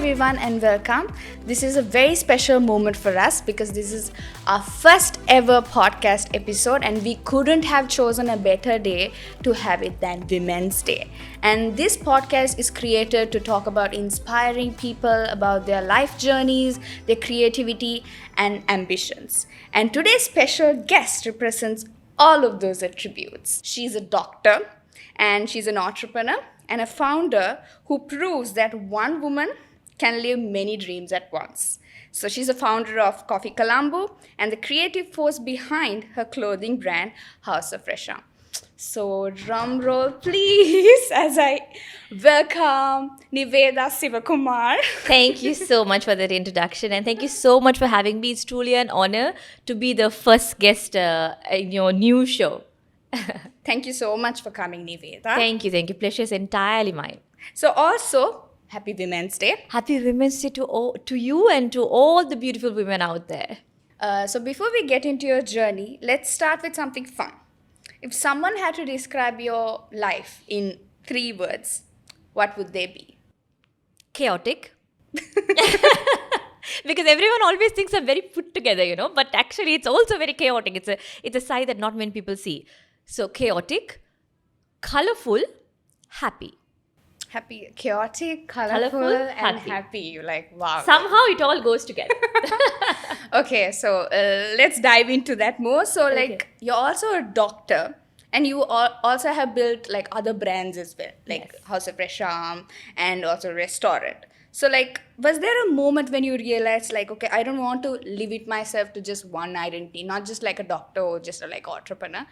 everyone and welcome. This is a very special moment for us because this is our first ever podcast episode and we couldn't have chosen a better day to have it than Women's Day. And this podcast is created to talk about inspiring people about their life journeys, their creativity and ambitions. And today's special guest represents all of those attributes. She's a doctor and she's an entrepreneur and a founder who proves that one woman can live many dreams at once. So she's a founder of Coffee Colombo and the creative force behind her clothing brand, House of Fresha. So drum roll please as I welcome Nivetha Sivakumar. Thank you so much for that introduction and thank you so much for having me. It's truly an honor to be the first guest in your new show. Thank you so much for coming, Nivetha. Thank you. Pleasure is entirely mine. So also, Happy Women's Day. Happy Women's Day to you and to all the beautiful women out there. So before we get into your journey, let's start with something fun. If someone had to describe your life in 3 words, what would they be? Chaotic. Because everyone always thinks I'm very put together, but actually it's also very chaotic. It's a side that not many people see. So chaotic, colorful, happy. Happy, chaotic, colorful and happy. You're like, wow. Somehow it all goes together. Okay, so let's dive into that more. So you're also a doctor and you also have built like other brands as well, like yes. House of Fresha and also restaurant. So was there a moment when you realized okay, I don't want to limit myself to just one identity, not just like a doctor or just a entrepreneur.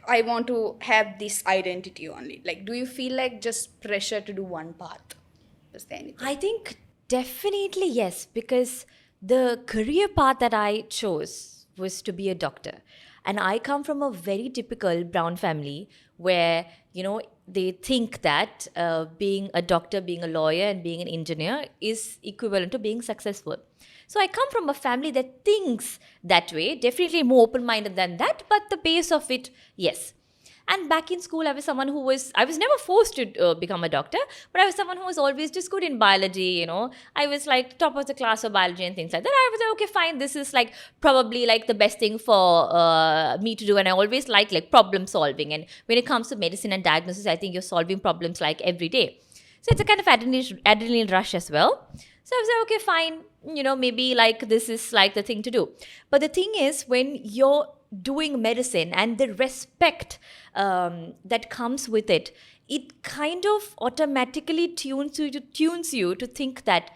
I want to have this identity only. Do you feel just pressure to do one path? Was there anything? I think definitely yes, because the career path that I chose was to be a doctor. And I come from a very typical brown family where, they think that being a doctor, being a lawyer and being an engineer is equivalent to being successful. So I come from a family that thinks that way, definitely more open-minded than that, but the base of it, yes. And back in school, I was someone I was never forced to become a doctor, but I was someone who was always just good in biology, I was top of the class for biology and things like that. I was like, okay, fine, this is probably the best thing for me to do. And I always like problem solving. And when it comes to medicine and diagnosis, I think you're solving problems every day. So it's a kind of adrenaline rush as well. So I was like, okay, fine, maybe this is the thing to do. But the thing is, when you're doing medicine and the respect that comes with it, it kind of automatically tunes you to think that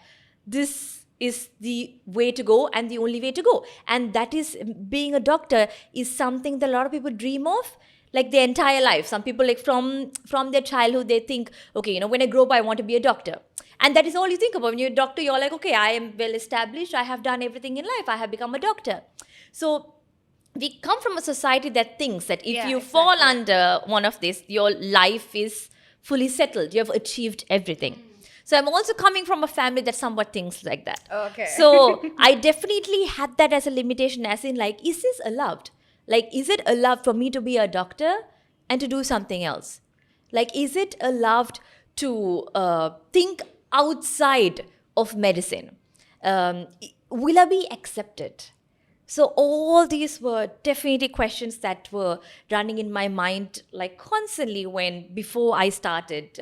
this is the way to go and the only way to go. And that is, being a doctor is something that a lot of people dream of their entire life. Some people from their childhood, they think, okay, when I grow up, I want to be a doctor. And that is all you think about. When you're a doctor, you're like, okay, I am well established. I have done everything in life. I have become a doctor. So we come from a society that thinks that if you fall under one of this, your life is fully settled. You have achieved everything. So I'm also coming from a family that somewhat thinks like that. Okay. So I definitely had that as a limitation, as in is this allowed? Is it allowed for me to be a doctor and to do something else? Is it allowed to think outside of medicine? Will I be accepted? So all these were definitely questions that were running in my mind constantly before I started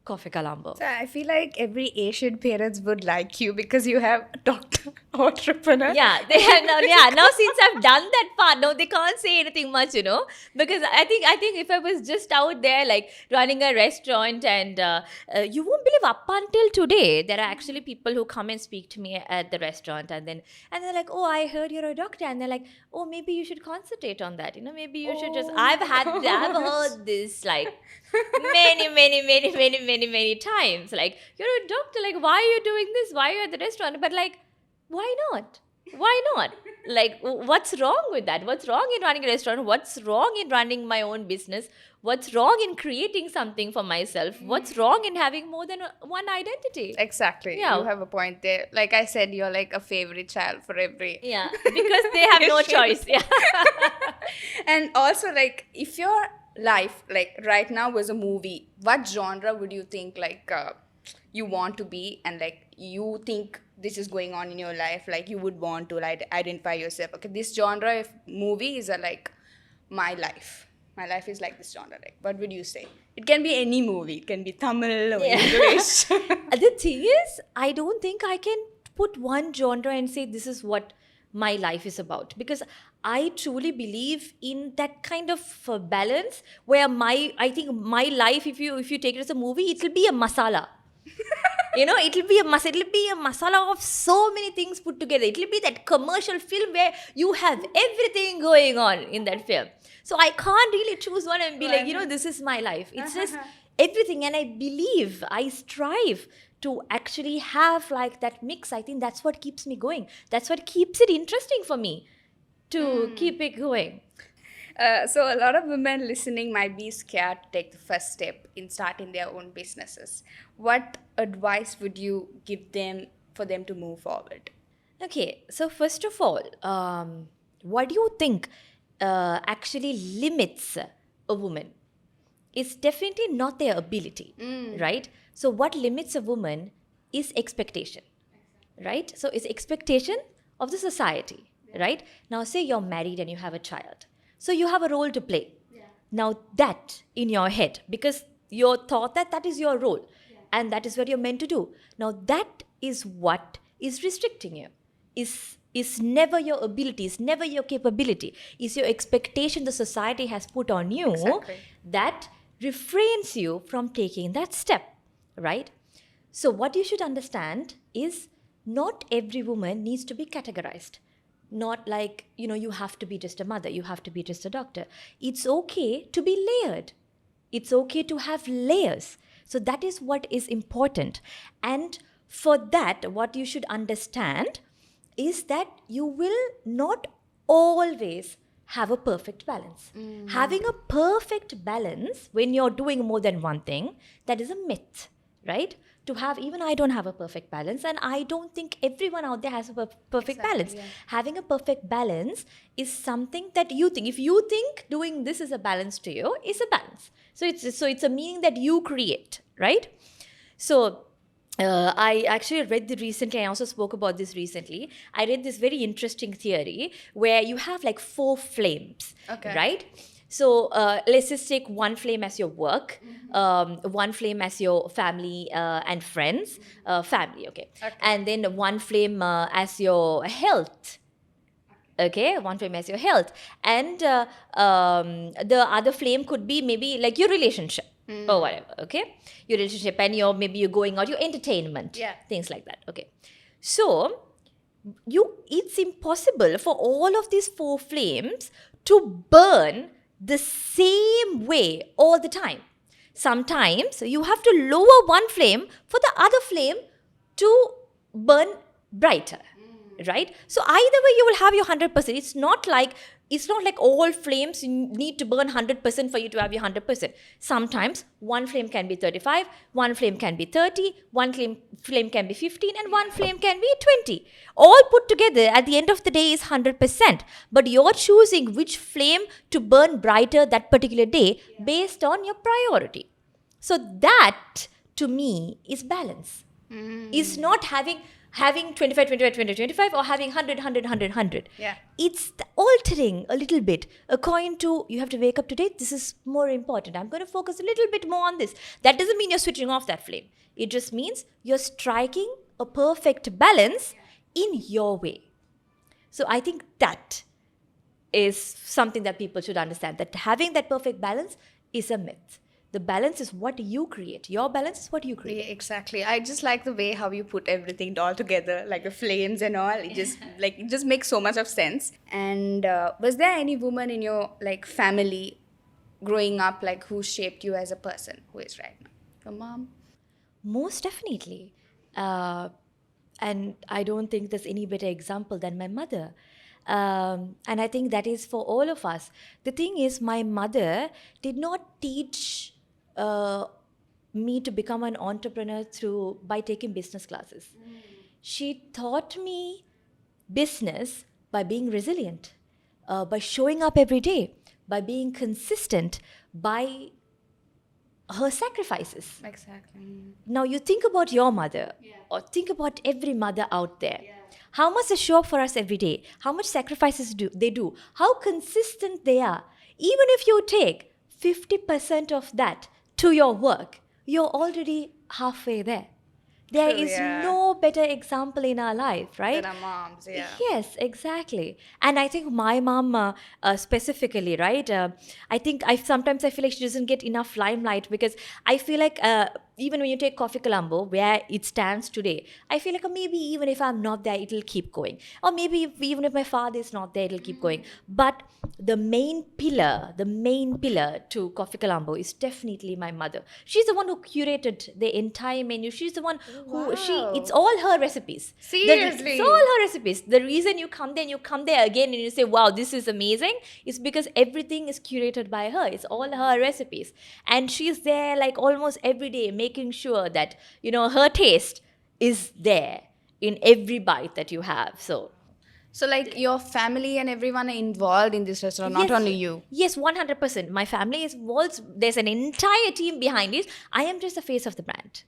Coffee Colombo. So I feel like every Asian parents would like you because you have doctor entrepreneur. Yeah, they have now. Yeah, now since I've done that part, no, they can't say anything much, because I think if I was just out there running a restaurant and you won't believe up until today there are actually people who come and speak to me at the restaurant and they're like, oh, I heard you're a doctor, and they're like, oh, maybe you should concentrate on that, maybe you should just. I've heard this many times. You're a doctor, why are you doing this? Why are you at the restaurant? But why not? Why not? What's wrong with that? What's wrong in running a restaurant? What's wrong in running my own business? What's wrong in creating something for myself? What's wrong in having more than one identity? Exactly. Yeah. You have a point there. Like I said, you're a favorite child for every... Yeah, because they have no choice. Yeah. And also, if your life, right now was a movie, what genre would you think, you want to be, and like you think this is going on in your life, like you would want to like identify yourself. Okay, this genre of movies are like my life. My life is like this genre. Like, what would you say? It can be any movie. It can be Tamil or English. The thing is, I don't think I can put one genre and say this is what my life is about, because I truly believe in that kind of balance where I think my life, if you take it as a movie, it will be a masala. It'll be a masala of so many things put together. It'll be that commercial film where you have everything going on in that film. So I can't really choose one and be like, this is my life. It's just everything. And I strive to actually have like that mix. I think that's what keeps me going. That's what keeps it interesting for me to keep it going. So a lot of women listening might be scared to take the first step in starting their own businesses. What advice would you give them for them to move forward? Okay, so first of all, what do you think actually limits a woman? It's definitely not their ability, right? So what limits a woman is expectation, right? So it's expectation of the society, right? Now say you're married and you have a child. So you have a role to play. Yeah. Now that in your head, because you're taught that is your role, and that is what you're meant to do. Now that is what is restricting you. Is never your ability, is never your capability. Is your expectation the society has put on you that refrains you from taking that step, right? So what you should understand is not every woman needs to be categorized. Not like, you have to be just a mother, you have to be just a doctor. It's okay to be layered. It's okay to have layers. So that is what is important. And for that, what you should understand is that you will not always have a perfect balance. Having a perfect balance when you're doing more than one thing, that is a myth, right? Even I don't have a perfect balance, and I don't think everyone out there has a perfect balance. Yeah. Having a perfect balance is something that you think. If you think doing this is a balance to you, it's a balance. So it's a meaning that you create, right? So I actually read recently, I also spoke about this recently. I read this very interesting theory where you have like 4 flames, right? So let's just take one flame as your work, one flame as your family and friends, family, okay. And then one flame as your health. Okay, one flame as your health. And the other flame could be maybe like your relationship. Or whatever, okay? Your relationship, and maybe you're going out, your entertainment, things like that, okay? So, it's impossible for all of these 4 flames to burn the same way all the time. Sometimes you have to lower one flame for the other flame to burn brighter, right? So either way you will have your 100%. It's not like all flames need to burn 100% for you to have your 100%. Sometimes one flame can be 35, one flame can be 30, one flame can be 15, and one flame can be 20. All put together at the end of the day is 100%. But you're choosing which flame to burn brighter that particular day based on your priority. So that, to me, is balance. Is not having 25, 25, 20, 25 or having 100, 100, 100, 100. Yeah. It's altering a little bit according to, you have to wake up today, this is more important. I'm going to focus a little bit more on this. That doesn't mean you're switching off that flame. It just means you're striking a perfect balance in your way. So I think that is something that people should understand, that having that perfect balance is a myth. The balance is what you create. Your balance is what you create. Yeah, exactly. I just like the way how you put everything all together, like the flames and all. It just makes so much of sense. And was there any woman in your family growing up who shaped you as a person who is right now? Your mom? Most definitely. And I don't think there's any better example than my mother. And I think that is for all of us. The thing is, my mother did not teach me to become an entrepreneur by taking business classes. She taught me business by being resilient, by showing up every day, by being consistent, by her sacrifices. Exactly. Now you think about your mother, or think about every mother out there. How much they show up for us every day, how much sacrifices they do, how consistent they are. Even if you take 50% of that to your work, you're already halfway there. There True, is yeah. no better example in our life, right? Than our moms, yeah. Yes, exactly. And I think my mom specifically, right? I think sometimes I feel like she doesn't get enough limelight, because I feel like even when you take Coffee Colombo, where it stands today, I feel like maybe even if I'm not there, it'll keep going. Or maybe even if my father is not there, it'll keep going. But the main pillar to Coffee Colombo is definitely my mother. She's the one who curated the entire menu. She's the one who it's all her recipes. Seriously? It's all her recipes. The reason you come there and you come there again and you say, wow, this is amazing, is because everything is curated by her. It's all her recipes. And she's there like almost every day making sure that, her taste is there in every bite that you have. So like your family and everyone are involved in this restaurant, not only you. Yes, 100%. My family is involved. There's an entire team behind it. I am just the face of the brand.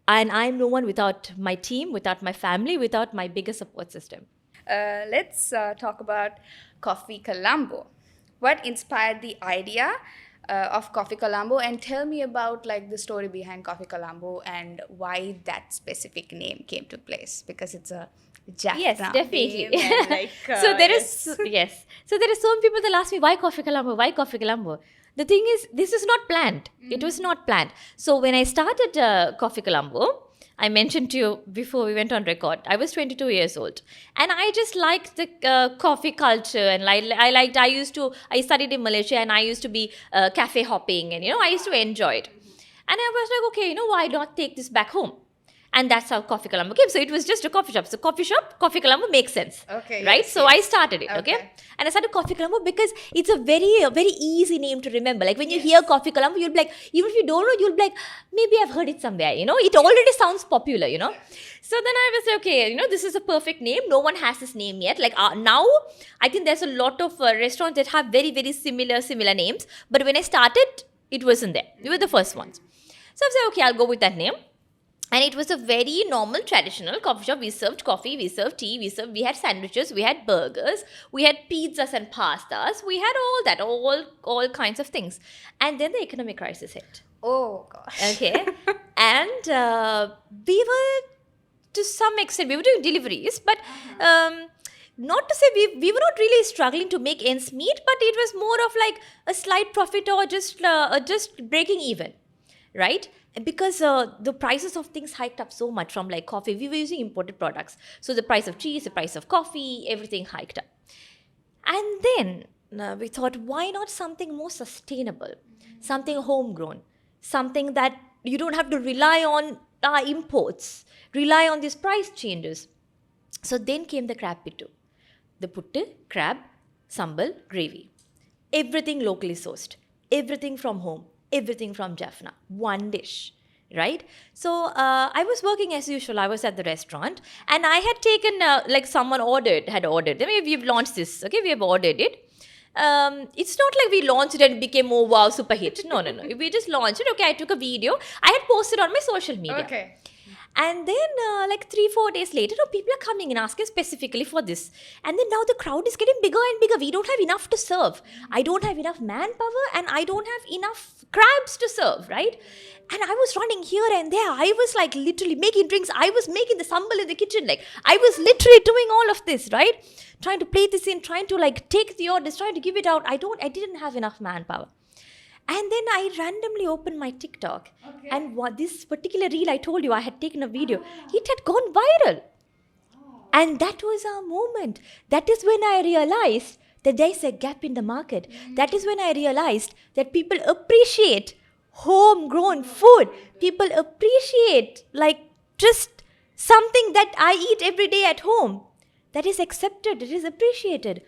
And I'm no one without my team, without my family, without my biggest support system. Let's talk about Coffee Colombo. What inspired the idea of Coffee Colombo, and tell me about like the story behind Coffee Colombo and why that specific name came to place, because it's a Jaffna. Yes, definitely. And, like, So there is so many people that ask me, why Coffee Colombo? Why Coffee Colombo? The thing is, this is not planned. It was not planned. So when I started Coffee Colombo, I mentioned to you before we went on record, I was 22 years old. And I just liked the coffee culture. And I studied in Malaysia, and I used to be cafe hopping. And, I used to enjoy it. And I was like, okay, why not take this back home? And that's how Coffee Colombo came. So it was just a coffee shop. So coffee shop, Coffee Colombo makes sense. Okay. Right? Yes, so I started it. Okay. And I started Coffee Colombo because it's a very easy name to remember. Like when you hear Coffee Colombo, you'll be like, even if you don't know, you'll be like, maybe I've heard it somewhere. It already sounds popular, So then I was like, okay, this is a perfect name. No one has this name yet. Like now, I think there's a lot of restaurants that have very similar names. But when I started, it wasn't there. We were the first ones. So I was like, okay, I'll go with that name. And it was a very normal, traditional coffee shop. We served coffee, we served tea, we had sandwiches, we had burgers, we had pizzas and pastas. We had all that, all kinds of things. And then the economic crisis hit. Oh, gosh. Okay. And we were, to some extent, we were doing deliveries, but not to say we were not really struggling to make ends meet, but it was more of like a slight profit or just breaking even, right? Because the prices of things hiked up so much from like coffee. We were using imported products. So the price of cheese, the price of coffee, everything hiked up. And then we thought, why not something more sustainable? Something homegrown. Something that you don't have to rely on imports, rely on these price changes. So then came the crab pittu. The puttu, crab, sambal, gravy. Everything locally sourced. Everything from home. Everything from Jaffna. One dish, right? So I was working as usual. I was at the restaurant, and I had taken someone had ordered. I mean, we've launched this. Okay, we have ordered it. It's not like we launched it and it became wow, super hit. No. We just launched it. Okay, I took a video. I had posted on my social media. Okay. And then 3-4 days later, people are coming and asking specifically for this. And then now the crowd is getting bigger and bigger. We don't have enough to serve. I don't have enough manpower, and I don't have enough crabs to serve, right? And I was running here and there. I was like literally making drinks. I was making the sambal in the kitchen. Like I was literally doing all of this, right? Trying to plate this in, trying to take the orders, trying to give it out. I didn't have enough manpower. And then I randomly opened my TikTok. Okay. And this particular reel I told you, I had taken a video. It had gone viral. Oh. And that was our moment. That is when I realized that there is a gap in the market. That is when I realized that people appreciate homegrown food. People appreciate just something that I eat every day at home. That is accepted. It is appreciated.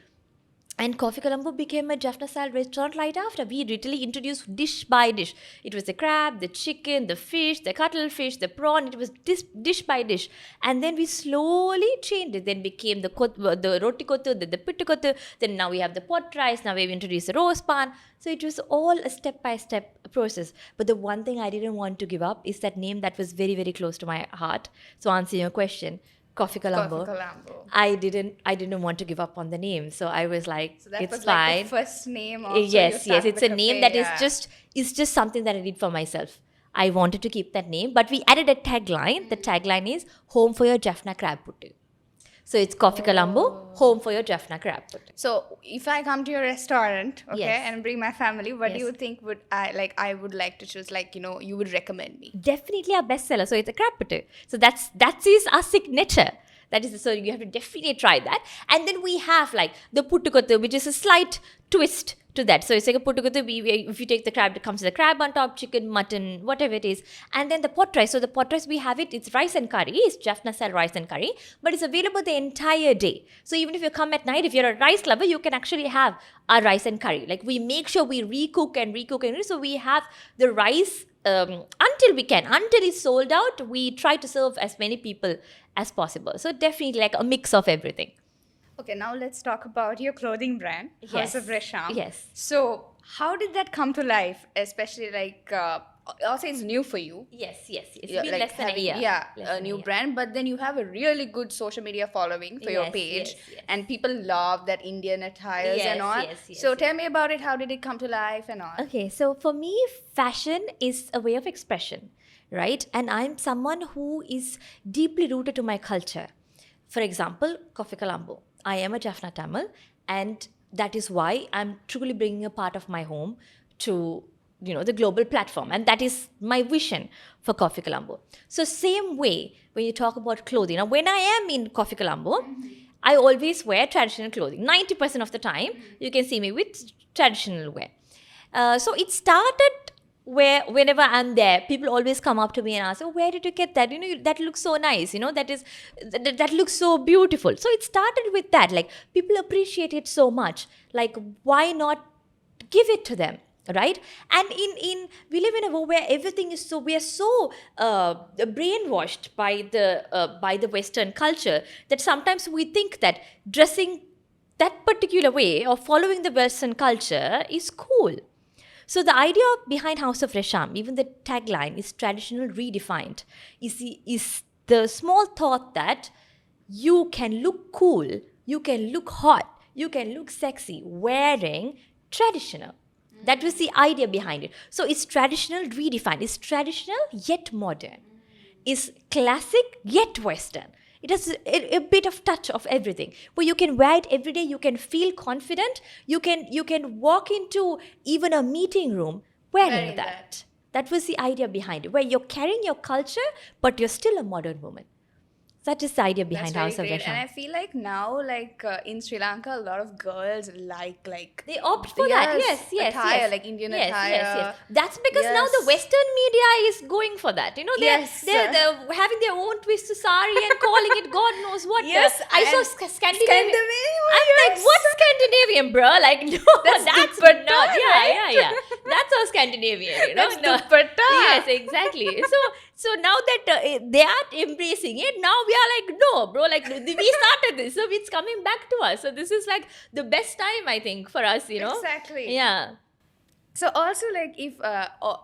And Coffee Colombo became a Jaffna style restaurant right after. We literally introduced dish by dish. It was the crab, the chicken, the fish, the cuttlefish, the prawn. It was dish by dish. And then we slowly changed it. Then became the roti kotu, the pittu kotu. Then now we have the pot rice. Now we've introduced the roast pan. So it was all a step by step process. But the one thing I didn't want to give up is that name that was very, very close to my heart. So answering your question, Coffee Colombo. I didn't want to give up on the name. So I was like, So that it's was fine. like the first name. Also Yes. It's a name that yeah. is just something that I did for myself. I wanted to keep that name, but we added a tagline. The tagline is home for your Jaffna crab puttu. So it's Coffee Colombo, home for your Jaffna crab puttu. So if I come to your restaurant, okay, Yes. and bring my family, what do Yes. you think would I would like to choose? Like, you would recommend me. Definitely our bestseller. So it's a crab puttu. So that is our signature. That is, so you have to definitely try that. And then we have like the puttukottu, which is a slight twist to that. So it's like a puttukottu. If you take the crab, it comes with the crab on top, chicken, mutton, whatever it is. And then the pot rice. So the pot rice, we have it's rice and curry. It's Jaffna style rice and curry. But it's available the entire day. So even if you come at night, if you're a rice lover, you can actually have our rice and curry. Like we make sure we recook. So we have the rice until it's sold out. We try to serve as many people as possible. So definitely like a mix of everything. Okay, now let's talk about your clothing brand, House of Resham. Yes. So how did that come to life? Especially like, also it's new for you. Yes. It's Yeah, been like less than a having- year. Yeah, Less a than new year. brand, but then you have a really good social media following for your Yes, page, yes. and people love that Indian attires and Yes, all. yes, So tell me about it. How did it come to life and all? Okay, so for me, fashion is a way of expression, right? And I'm someone who is deeply rooted to my culture. For example, Coffee Colombo. I am a Jaffna Tamil, and that is why I'm truly bringing a part of my home to the global platform, and that is my vision for Coffee Colombo. So same way when you talk about clothing. Now, when I am in Coffee Colombo, I always wear traditional clothing. 90% of the time, you can see me with traditional wear. So it started where whenever I'm there, people always come up to me and ask, "Oh, where did you get that? That looks so nice. That looks so beautiful." So it started with that. Like people appreciate it so much. Like why not give it to them, right? And in we live in a world where everything is so, we are so brainwashed by the Western culture that sometimes we think that dressing that particular way or following the Western culture is cool. So the idea behind House of Resham, even the tagline, is traditional redefined. Is the small thought that you can look cool, you can look hot, you can look sexy wearing traditional. That was the idea behind it. So it's traditional redefined. It's traditional yet modern. It's classic yet Western. It has a bit of touch of everything. But you can wear it every day. You can feel confident. You can walk into even a meeting room wearing that. That was the idea behind it, where you're carrying your culture, but you're still a modern woman. That is the idea behind House of Great. Resham. And I feel like now, like in Sri Lanka, a lot of girls like They opt for that. Yes. attire, like Indian attire. Yes. That's because now the Western media is going for that. They're having their own twist to sari and calling it God knows what. Yes, I saw and Scandinavian. Scandinavian, I'm like, yes. what's Scandinavian, bro? Like, no, That's dupatta, not. right? Yeah. That's all Scandinavian. That's No. dupatta. Yes, exactly. So now that they are embracing it, now we are like, no, bro, like we started this, so it's coming back to us. So this is like the best time, I think, for us, Exactly. Yeah. So also, like, if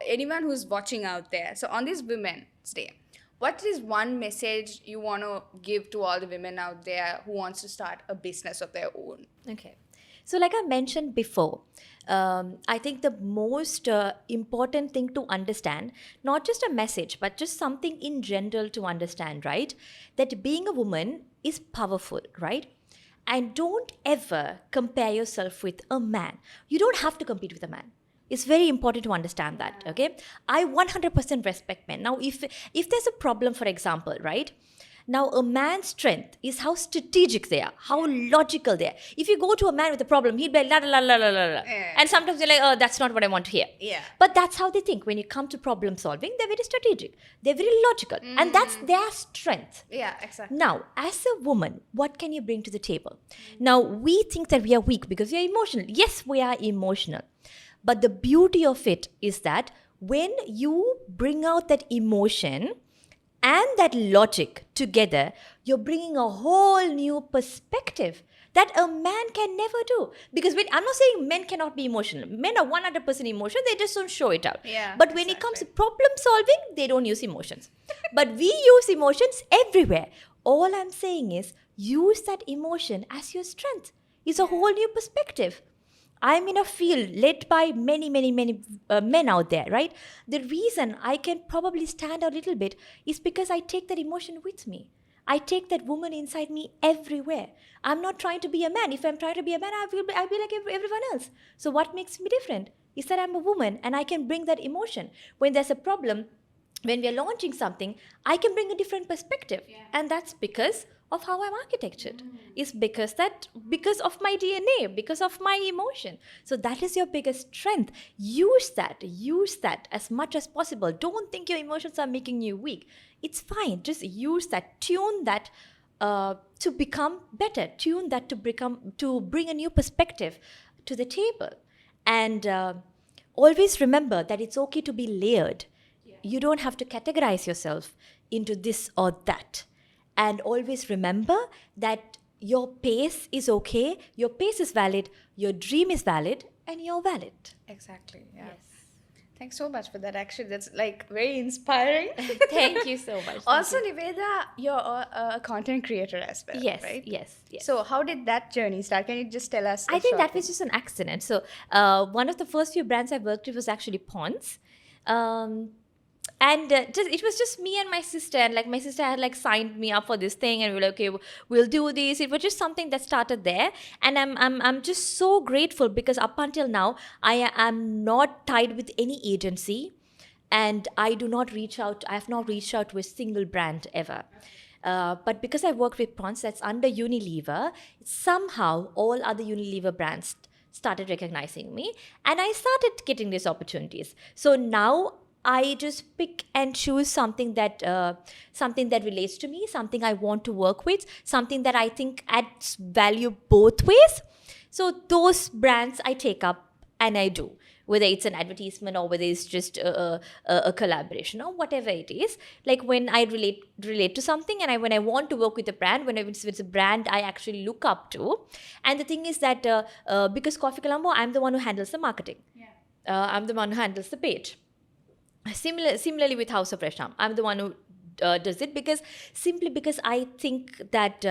anyone who's watching out there, so on this Women's Day, what is one message you want to give to all the women out there who wants to start a business of their own? Okay. So like I mentioned before, I think the most important thing to understand, not just a message, but just something in general to understand, right? That being a woman is powerful, right? And don't ever compare yourself with a man. You don't have to compete with a man. It's very important to understand that, okay? I 100% respect men. Now, if there's a problem, for example, right? Now, a man's strength is how strategic they are, how logical they are. If you go to a man with a problem, he'd be like, la la la la la la. And sometimes they're like, oh, that's not what I want to hear. Yeah. But that's how they think. When you come to problem solving, they're very strategic. They're very logical. And that's their strength. Yeah, exactly. Now, as a woman, what can you bring to the table? Now, we think that we are weak because we are emotional. Yes, we are emotional. But the beauty of it is that when you bring out that emotion and that logic together, you're bringing a whole new perspective that a man can never do. Because I'm not saying men cannot be emotional. Men are 100% emotional, they just don't show it out. Yeah, but when it comes to problem solving, they don't use emotions. But we use emotions everywhere. All I'm saying is use that emotion as your strength. It's a whole new perspective. I'm in a field led by many men out there, right? The reason I can probably stand out a little bit is because I take that emotion with me. I take that woman inside me everywhere. I'm not trying to be a man. If I'm trying to be a man, I'll be like everyone else. So what makes me different is that I'm a woman and I can bring that emotion. When there's a problem, when we're launching something, I can bring a different perspective. Yeah. And that's because of how I'm architectured. It's because of my DNA, because of my emotion. So that is your biggest strength. Use that as much as possible. Don't think your emotions are making you weak. It's fine. Just use that, tune that to become better. Tune that to bring a new perspective to the table. And always remember that it's okay to be layered. Yeah. You don't have to categorize yourself into this or that. And always remember that your pace is okay, your pace is valid, your dream is valid, and you're valid. Exactly, yeah. Yes. Thanks so much for that. Actually, that's like very inspiring. Thank you so much. Also, Nivetha, you're a content creator as well, yes, right? Yes. So how did that journey start? Can you just tell us? I think that was just an accident. So one of the first few brands I worked with was actually Pond's. And it was just me and my sister, and like my sister had like signed me up for this thing, and we were like, okay, we'll do this. It was just something that started there, and I'm just so grateful because up until now I am not tied with any agency, and I have not reached out to a single brand ever. But because I worked with Pond's, that's under Unilever, somehow all other Unilever brands started recognizing me, and I started getting these opportunities. So now I just pick and choose something that relates to me, something I want to work with, something that I think adds value both ways. So those brands I take up and I do, whether it's an advertisement or whether it's just a collaboration or whatever it is. Like when I relate to something, and when I want to work with a brand, when it's a brand I actually look up to. And the thing is that because Coffee Colombo, I'm the one who handles the marketing. Yeah. I'm the one who handles the page. Similarly with House of Resham, I'm the one who does it because I think that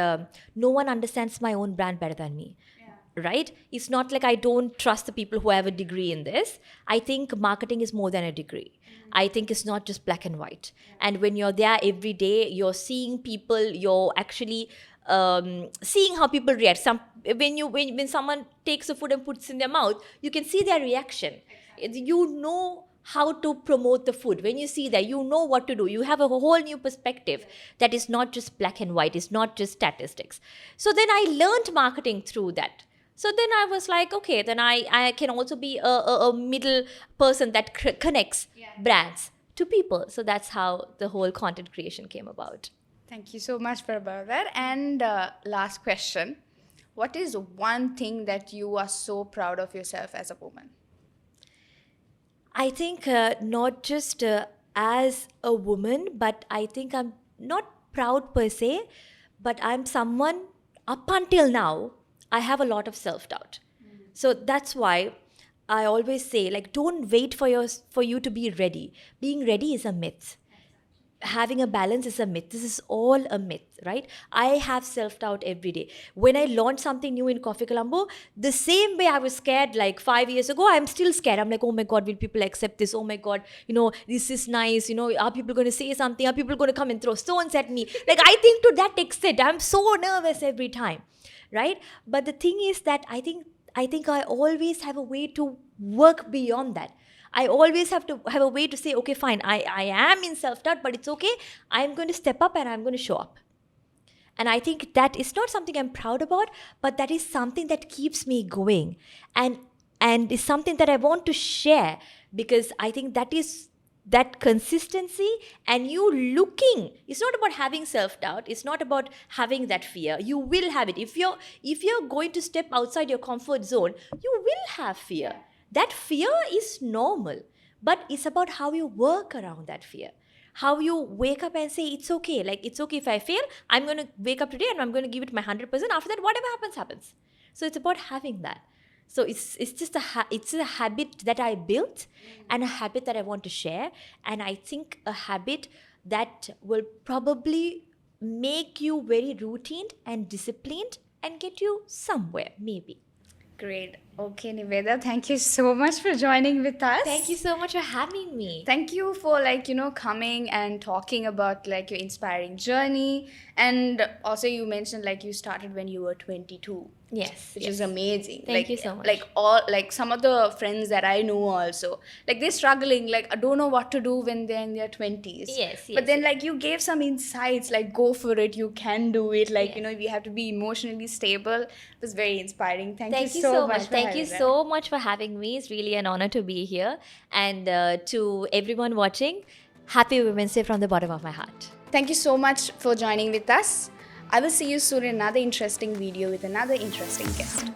no one understands my own brand better than me. Yeah. Right? It's not like I don't trust the people who have a degree in this. I think marketing is more than a degree. I think it's not just black and white. Yeah. And when you're there every day, you're seeing people, you're actually seeing how people react. When someone takes a food and puts it in their mouth, you can see their reaction. Exactly. You know how to promote the food. When you see that, you know what to do. You have a whole new perspective that is not just black and white, it's not just statistics. So then I learned marketing through that. So then I was like, okay, then I can also be a middle person that connects brands to people. So that's how the whole content creation came about. Thank you so much for about that. And last question, what is one thing that you are so proud of yourself as a woman? I think not just as a woman, but I think I'm not proud per se, but I'm someone, up until now, I have a lot of self-doubt. Mm-hmm. So that's why I always say, like, don't wait for you to be ready. Being ready is a myth. Having a balance is a myth. This is all a myth, right? I have self-doubt every day. When I launch something new in Coffee Colombo, the same way I was scared like 5 years ago, I'm still scared. I'm like, oh my God, will people accept this? Oh my God, this is nice. Are people going to say something? Are people going to come and throw stones at me? Like, I think to that extent, I'm so nervous every time, right? But the thing is that I think I always have a way to work beyond that. I always have to have a way to say, okay, fine, I am in self-doubt, but it's okay. I'm going to step up and I'm going to show up. And I think that is not something I'm proud about, but that is something that keeps me going, and is something that I want to share, because I think that is that consistency, and you looking, it's not about having self-doubt, it's not about having that fear. You will have it. If you're going to step outside your comfort zone, you will have fear. That fear is normal, but it's about how you work around that fear. How you wake up and say, it's okay. Like, it's okay if I fail. I'm going to wake up today and I'm going to give it my 100%. After that, whatever happens, happens. So it's about having that. So it's just it's a habit that I built, and a habit that I want to share. And I think a habit that will probably make you very routined and disciplined and get you somewhere, maybe. Great. Okay, Nivetha, thank you so much for joining with us. Thank you so much for having me. Thank you for coming and talking about your inspiring journey. And also you mentioned you started when you were 22. Yes. Which is amazing. Thank you so much. Some of the friends that I know also, they're struggling, I don't know what to do when they're in their 20s. Yes. But then you gave some insights, go for it, you can do it. We have to be emotionally stable. It was very inspiring. Thank you so much. Thank you so much for having me. It's really an honor to be here. And to everyone watching, happy Women's Day from the bottom of my heart. Thank you so much for joining with us. I will see you soon in another interesting video with another interesting guest.